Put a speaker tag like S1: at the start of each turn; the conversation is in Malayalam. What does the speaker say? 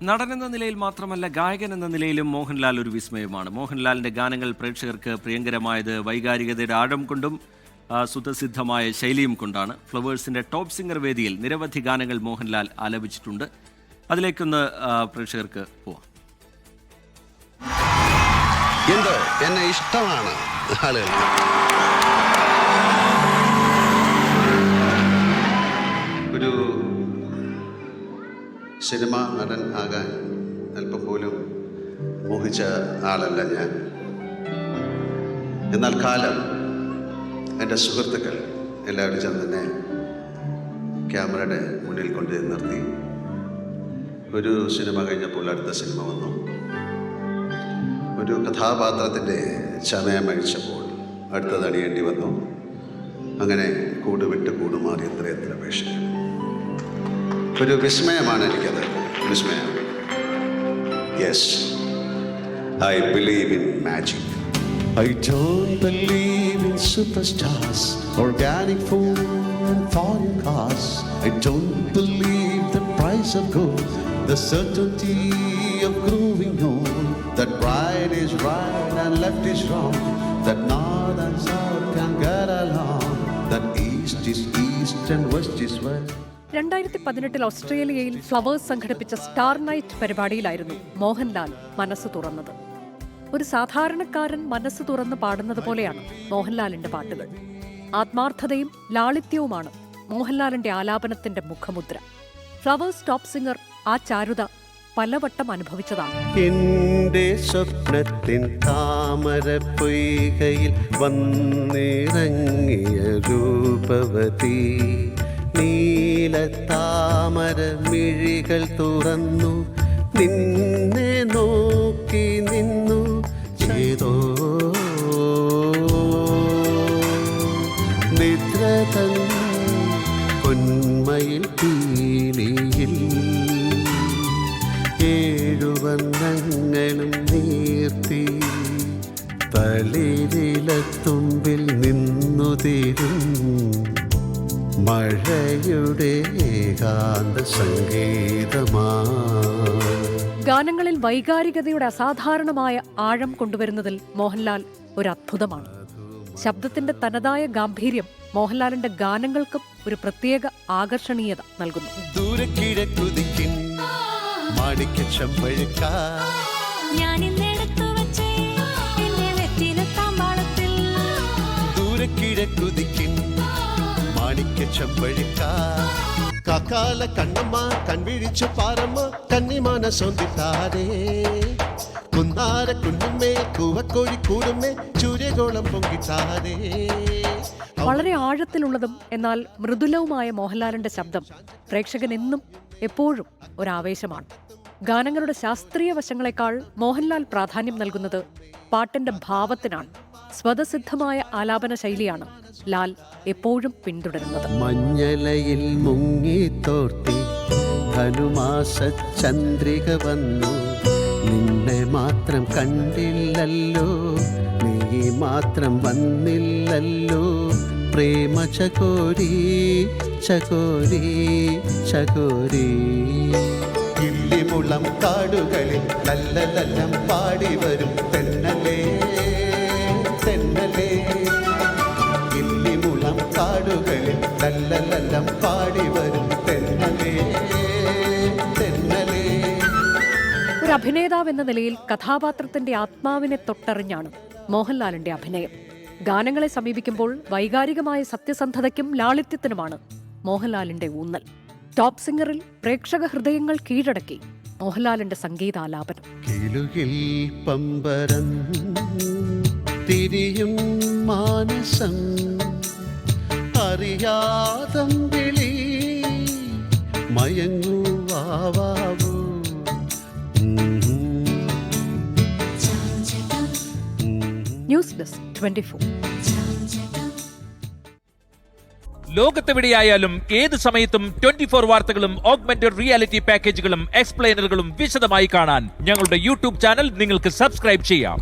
S1: നടനെന്ന നിലയിൽ മാത്രമല്ല ഗായകൻ എന്ന നിലയിലും മോഹൻലാൽ ഒരു വിസ്മയമാണ്. മോഹൻലാലിന്റെ ഗാനങ്ങൾ പ്രേക്ഷകർക്ക് പ്രിയങ്കരമായത് വൈകാരികതയുടെ ആഴം കൊണ്ടും സുതസിദ്ധമായ ശൈലിയും കൊണ്ടാണ്. ഫ്ലവേഴ്സിന്റെ ടോപ്പ് സിംഗർ വേദിയിൽ നിരവധി ഗാനങ്ങൾ മോഹൻലാൽ ആലപിച്ചിട്ടുണ്ട്. അതിലേക്കൊന്ന് പ്രേക്ഷകർക്ക് പോവാം.
S2: എന്നെ ഇഷ്ടമാണ് ആളുകൾ. ഒരു സിനിമ നടൻ ആകാൻ അല്പം പോലും മോഹിച്ച ആളല്ല ഞാൻ. എന്നാൽ കാലം, എൻ്റെ സുഹൃത്തുക്കൾ എല്ലാവരും ചേർന്ന് തന്നെ ക്യാമറയുടെ മുന്നിൽ കൊണ്ട് നിർത്തി. ഒരു സിനിമ കഴിഞ്ഞപ്പോൾ അടുത്ത സിനിമ വന്നു. ഒരു കഥാപാത്രത്തിൻ്റെ ചമയമഴിച്ചപ്പോൾ അടുത്തത് അണിയേണ്ടി വന്നു. അങ്ങനെ കൂട് വിട്ട് കൂടുമാറി എത്ര അപേക്ഷകൾ. ഒരു വിസ്മയമാണ് എനിക്കത്, വിസ്മയം. Yes, I believe in magic.
S3: I don't believe in superstars, organic food and foreign cars. I don't believe the price of gold, the certainty of growing old. That right is right and left is wrong, that north and south can get along, that east is east and west is west.
S4: 2018 ഓസ്ട്രേലിയയിൽ ഫ്ലവേഴ്സ് സംഘടിപ്പിച്ച സ്റ്റാർ നൈറ്റ് പരിപാടിയിലായിരുന്നു മോഹൻലാൽ മനസ്സ് തുറന്നത്. ഒരു സാധാരണക്കാരൻ മനസ്സ് തുറന്ന് പാടുന്നത് പോലെയാണ് മോഹൻലാലിന്റെ പാട്ടുകൾ. ആത്മാർത്ഥതയും ലാളിത്യവുമാണ് മോഹൻലാലിന്റെ ആലാപനത്തിന്റെ മുഖമുദ്ര. ഫ്ലവേഴ്സ് ടോപ്പ് സിംഗർ ആ ചാരുത പലവട്ടം അനുഭവിച്ചതാണ്.
S3: എന്റെ സ്വപ്നത്തിൻ താമര പൊയ്കയിൽ വന്നിറങ്ങിയ രൂപവതി, നീല താമര മിഴികൾ തുറന്നു നിന്നെ നോക്കി നിന്നു ചെയ്തോ നിദ്രതൻ പൊന്മയിൽ പീലിയിൽ ഏഴുവർണ്ണങ്ങളും നീർത്തി തളിരിലത്തുമ്പിൽ നിന്നു തീരും മഴയുടെ ഏകാന്ത സംഗീതമാ.
S4: ഗാനങ്ങളിൽ വൈകാരികതയുടെ അസാധാരണമായ ആഴം കൊണ്ടുവരുന്നതിൽ മോഹൻലാൽ ഒരു അത്ഭുതമാണ്. ശബ്ദത്തിന്റെ തനതായ ഗാംഭീര്യം മോഹൻലാലിന്റെ ഗാനങ്ങൾക്കും ഒരു പ്രത്യേക ആകർഷണീയത നൽകുന്നു.
S3: കാക്കാല കണ്ണമ്മ കൺവിഴിച്ചു പാറമ്മ കന്നിമാന സൊന്തിട്ടാരേ കുന്നാര കുഞ്ഞുമ്മേ കൂവക്കോഴി കൂടുമ്മേ ചൂര്യഗോളം പൊങ്കിട്ടാരേ.
S4: വളരെ ആഴത്തിലുള്ളതും എന്നാൽ മൃദുലവുമായ മോഹൻലാലിന്റെ ശബ്ദം പ്രേക്ഷകൻ എന്നും എപ്പോഴും ഒരാവേശമാണ്. ഗാനങ്ങളുടെ ശാസ്ത്രീയ വശങ്ങളെക്കാൾ മോഹൻലാൽ പ്രാധാന്യം നൽകുന്നത് പാട്ടിന്റെ ഭാവത്തിനാണ്. സ്വതസിദ്ധമായ ആലാപന ശൈലിയാണ് ലാൽ എപ്പോഴും പിന്തുടരുന്നത്.
S3: മഞ്ഞലയിൽ മുങ്ങിത്തോർത്തി ധനുമാസ ചന്ദ്രിക വന്നു, നിന്നെ മാത്രം കണ്ടില്ലല്ലോ, നീ മാത്രം വന്നില്ലല്ലോ, പ്രേമ ചകോരി ചകോരി ചകോരി. കിള്ളിമുളം കാടുകളിൽ നല്ല ലല്ലം പാടി വരും തെന്നലേ തെന്നലേ, കിള്ളിമുളം കാടുകളിൽ നല്ല ലല്ലം പാടി വരും തെന്നലേ തെന്നലേ.
S4: ഒരു അഭിനേതാവ് എന്ന നിലയിൽ കഥാപാത്രത്തിന്റെ ആത്മാവിനെ തൊട്ടറിഞ്ഞാണ് മോഹൻലാലിന്റെ അഭിനയം. ഗാനങ്ങളെ സമീപിക്കുമ്പോൾ വൈകാരികമായ സത്യസന്ധതയ്ക്കും ലാളിത്യത്തിനുമാണ് മോഹൻലാലിന്റെ ഊന്നൽ. ടോപ്പ് സിംഗറിൽ പ്രേക്ഷക ഹൃദയങ്ങൾ കീഴടക്കി മോഹൻലാലിന്റെ സംഗീതാലാപനം.
S3: കിലുകിൽ പമ്പരം തിരിയും മാനസം അറിയാതം വിളി മയങ്ങൂ വാവാവൂ.
S4: News desk 24.
S5: ലോകത്തെവിടെയായാലും ഏത് സമയത്തും 24 വാർത്തകളും ഓഗ്മെന്റഡ് റിയാലിറ്റി പാക്കേജുകളും എക്സ്പ്ലെയിനറുകളും വിശദമായി കാണാൻ ഞങ്ങളുടെ യൂട്യൂബ് ചാനൽ നിങ്ങൾക്ക് സബ്സ്ക്രൈബ് ചെയ്യാം.